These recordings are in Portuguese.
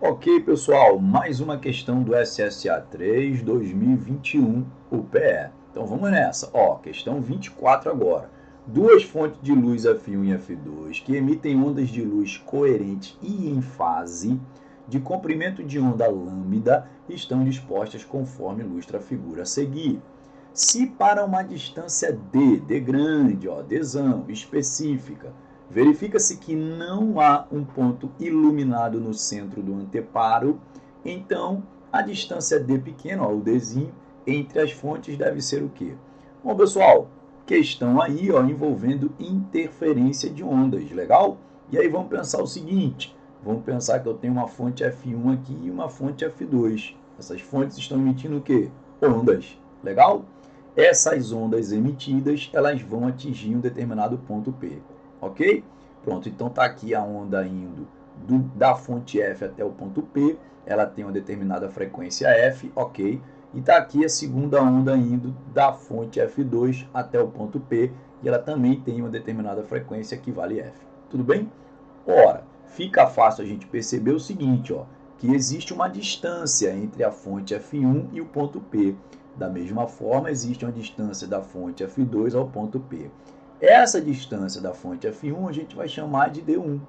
Ok, pessoal, mais uma questão do SSA 3 2021 UPE. Então vamos nessa. Ó, questão 24 agora. Duas fontes de luz F1 e F2 que emitem ondas de luz coerentes e em fase de comprimento de onda lambda estão dispostas conforme ilustra a figura a seguir. Se para uma distância D grande, ó, Dzão, específica, verifica-se que não há um ponto iluminado no centro do anteparo, então a distância D pequena, ó, o Dzinho, entre as fontes deve ser o quê? Bom, pessoal, questão aí ó, envolvendo interferência de ondas, legal? E aí vamos pensar o seguinte, vamos pensar que eu tenho uma fonte F1 aqui e uma fonte F2. Essas fontes estão emitindo o quê? Ondas, legal? Essas ondas emitidas, elas vão atingir um determinado ponto P, ok? Pronto, então está aqui a onda indo da fonte F até o ponto P, ela tem uma determinada frequência F, ok? E está aqui a segunda onda indo da fonte F2 até o ponto P, e ela também tem uma determinada frequência que vale F. Tudo bem? Ora, fica fácil a gente perceber o seguinte, ó, que existe uma distância entre a fonte F1 e o ponto P. Da mesma forma, existe uma distância da fonte F2 ao ponto P. Essa distância da fonte F1 a gente vai chamar de D1.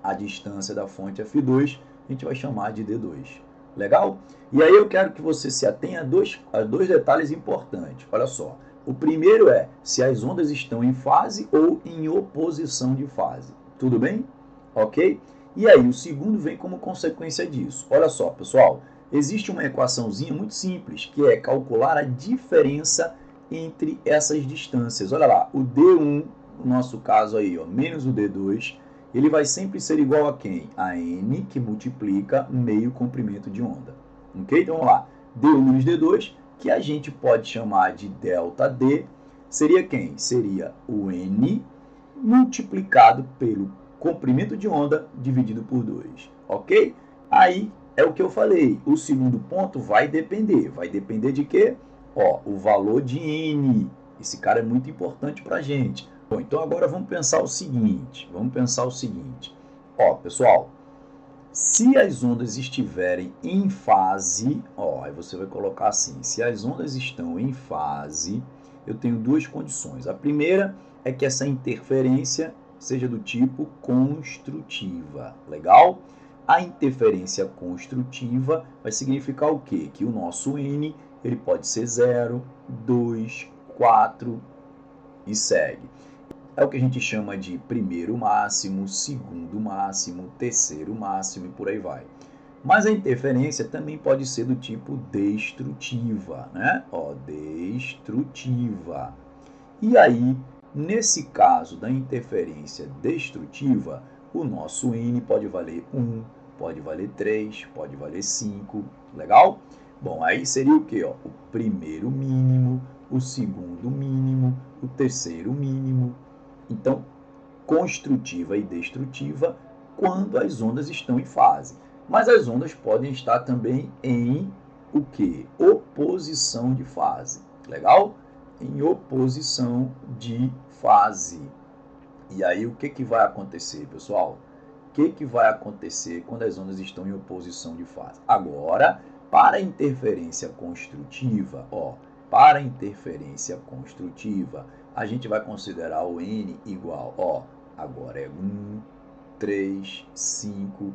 A distância da fonte F2 a gente vai chamar de D2. Legal? E aí eu quero que você se atenha a dois detalhes importantes. Olha só. O primeiro é se as ondas estão em fase ou em oposição de fase. Tudo bem? Ok? E aí o segundo vem como consequência disso. Olha só, pessoal. Existe uma equaçãozinha muito simples, que é calcular a diferença entre essas distâncias. Olha lá, o D1, no nosso caso aí, ó, menos o D2, ele vai sempre ser igual a quem? A n, que multiplica meio comprimento de onda. Ok? Então, vamos lá. D1 menos D2, que a gente pode chamar de ΔD, seria quem? Seria o n multiplicado pelo comprimento de onda dividido por 2. Ok? Aí é o que eu falei. O segundo ponto vai depender. Vai depender de quê? Ó, o valor de n. Esse cara é muito importante para a gente. Bom, então agora vamos pensar o seguinte. Ó, pessoal, se as ondas estiverem em fase, ó, aí você vai colocar assim, se as ondas estão em fase, eu tenho duas condições. A primeira é que essa interferência seja do tipo construtiva, legal? A interferência construtiva vai significar o quê? Que o nosso n ele pode ser 0, 2, 4 e segue. É o que a gente chama de primeiro máximo, segundo máximo, terceiro máximo e por aí vai. Mas a interferência também pode ser do tipo destrutiva, né? Ó, destrutiva. E aí, nesse caso da interferência destrutiva, o nosso n pode valer 1, pode valer 3, pode valer 5, legal? Bom, aí seria o quê? Ó? O primeiro mínimo, o segundo mínimo, o terceiro mínimo. Então, construtiva e destrutiva quando as ondas estão em fase. Mas as ondas podem estar também em o que? Oposição de fase. Legal? Em oposição de fase. E aí o que vai acontecer, pessoal? O que vai acontecer quando as ondas estão em oposição de fase? Agora, para a interferência construtiva, ó, para a interferência construtiva, a gente vai considerar o n igual, ó, agora é 1, 3, 5,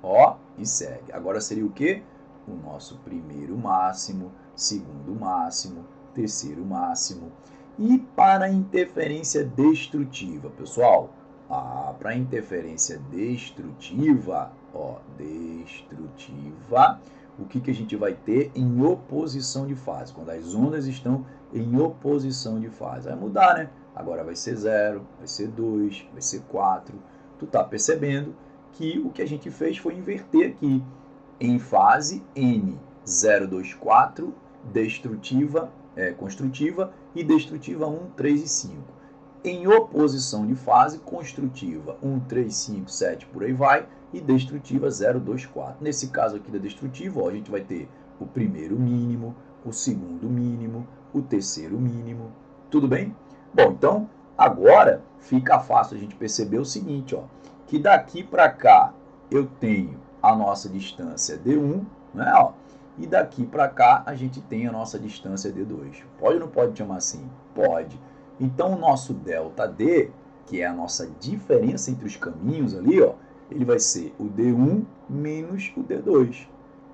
ó, e segue. Agora seria o quê? O nosso primeiro máximo, segundo máximo, terceiro máximo. E para a interferência destrutiva, pessoal, para a interferência destrutiva, ó, destrutiva, o que a gente vai ter em oposição de fase? Quando as ondas estão em oposição de fase. Vai mudar, né? Agora vai ser 0, vai ser 2, vai ser 4. Tu tá percebendo que o que a gente fez foi inverter aqui. Em fase, N, 0, 2, 4, destrutiva, construtiva, e destrutiva 1, 3 e 5. Em oposição de fase, construtiva 1, 3, 5, 7, por aí vai, e destrutiva 0, 2, 4. Nesse caso aqui da destrutiva, ó, a gente vai ter o primeiro mínimo, o segundo mínimo, o terceiro mínimo. Tudo bem? Bom, então agora fica fácil a gente perceber o seguinte, ó, que daqui para cá eu tenho a nossa distância D1, né? Ó, e daqui para cá a gente tem a nossa distância D2. Pode ou não pode chamar assim? Pode. Então o nosso ΔD, que é a nossa diferença entre os caminhos ali, ó, ele vai ser o D1 menos o D2.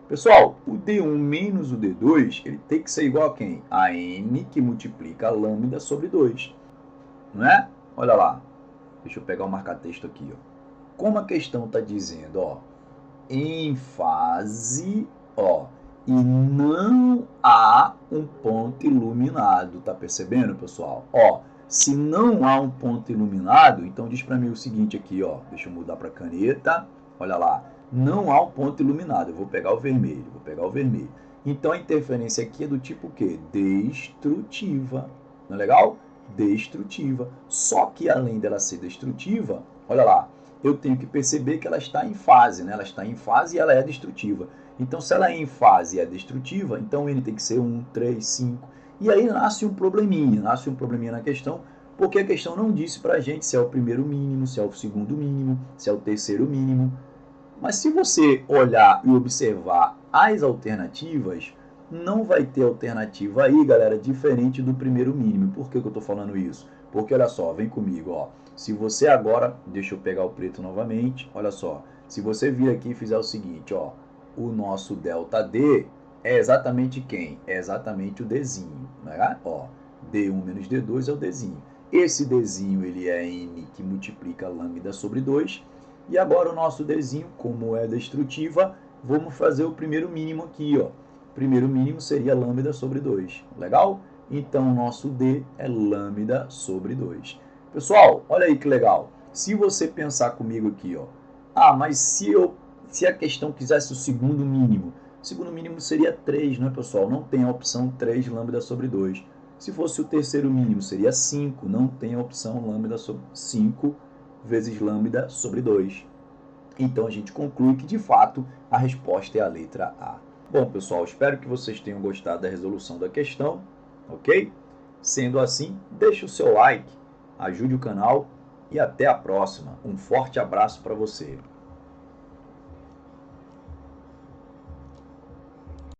Pessoal, o D1 menos o D2, ele tem que ser igual a quem? A N que multiplica a lambda sobre 2. Não é? Olha lá. Deixa eu pegar o marca-texto aqui, ó. Como a questão está dizendo, ó, em fase, ó, e não há um ponto iluminado, tá percebendo, pessoal? Ó, se não há um ponto iluminado, então diz para mim o seguinte aqui, ó, deixa eu mudar para caneta, olha lá, não há um ponto iluminado, eu vou pegar o vermelho, Então a interferência aqui é do tipo o quê? Destrutiva, não é legal? Destrutiva. Só que além dela ser destrutiva, olha lá, eu tenho que perceber que ela está em fase, né? Ela está em fase e ela é destrutiva. Então, se ela é em fase e é destrutiva, então ele tem que ser 1, 3, 5. E aí nasce um probleminha na questão, porque a questão não disse para a gente se é o primeiro mínimo, se é o segundo mínimo, se é o terceiro mínimo. Mas se você olhar e observar as alternativas, não vai ter alternativa aí, galera, diferente do primeiro mínimo. Por que eu estou falando isso? Porque, olha só, vem comigo, ó. Se você agora, deixa eu pegar o preto novamente, olha só. Se você vir aqui e fizer o seguinte, ó, o nosso ΔD é exatamente quem? É exatamente o Dzinho, né? Ó, D1 menos D2 é o Dzinho. Esse Dzinho, ele é N que multiplica lambda sobre 2. E agora o nosso Dzinho, como é destrutiva, vamos fazer o primeiro mínimo aqui, ó. O primeiro mínimo seria lambda sobre 2. Legal? Então, o nosso D é lambda sobre 2. Pessoal, olha aí que legal. Se você pensar comigo aqui, ó. Ah, mas se a questão quisesse o segundo mínimo seria 3, né, pessoal? Não tem a opção 3 lambda sobre 2. Se fosse o terceiro mínimo, seria 5. Não tem a opção lambda sobre 5 vezes lambda sobre 2. Então, a gente conclui que, de fato, a resposta é a letra A. Bom, pessoal, espero que vocês tenham gostado da resolução da questão, ok? Sendo assim, deixe o seu like, ajude o canal e até a próxima. Um forte abraço para você.